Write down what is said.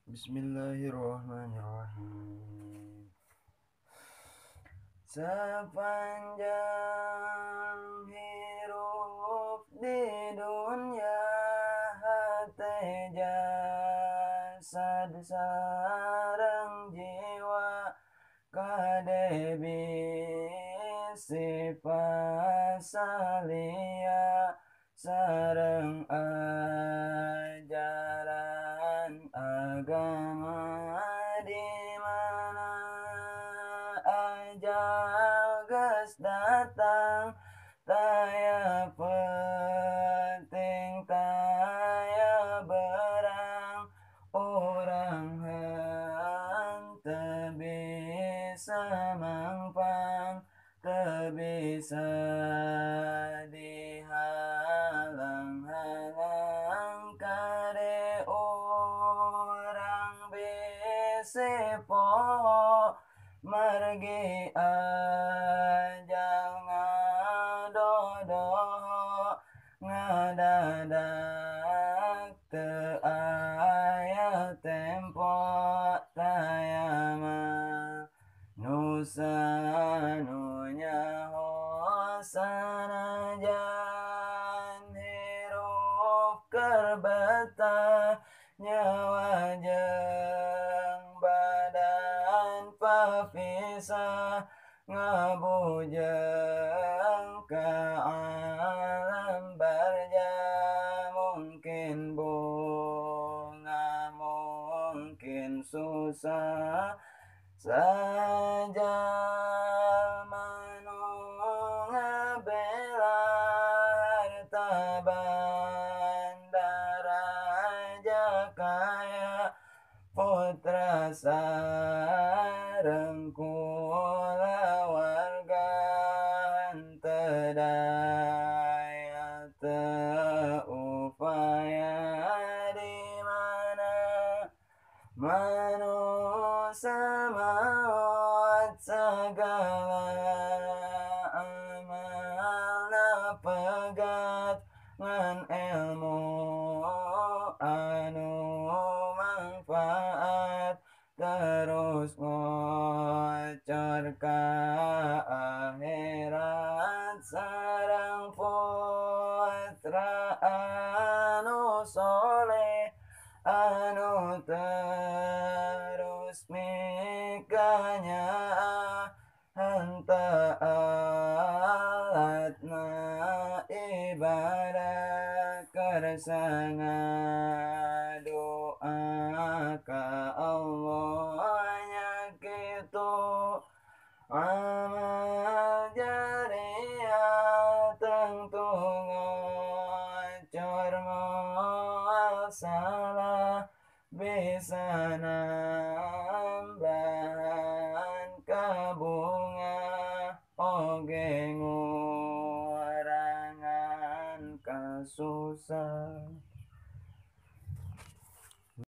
Bismillahirrahmanirrahim. Sepanjang hirup di dunia, hati jasad sareng jiwa kade bisi pasalia sareng ajaran agama di mana ajal geus datang taya penting taya berang orang henteu bisa mangpang teu bisa dihalang-halang kade orang bisi poho margi ajal ngadodoho ngadadak teu aya tempo taya manusa nu nyaho sanajan hirup keur betah nyawa jeung badan papisah ngabujeng ka alam barja mungkin bunga mungkin susah saja manu ngabela harta bandara kaya putra sareng kulawarga henteu daya teu upaya di mana manusia maot segala amalna pegat ngan ilmu anu manfaat terus ngocor ka akhirat sareng putra anu soleh anu terus mikanya henteu alatna ibadah kersa ngadoa ka Allah nya kitu amal jariah tentu ngocor moal salah bisa nambahan kabunga oge ngurangan kasusah.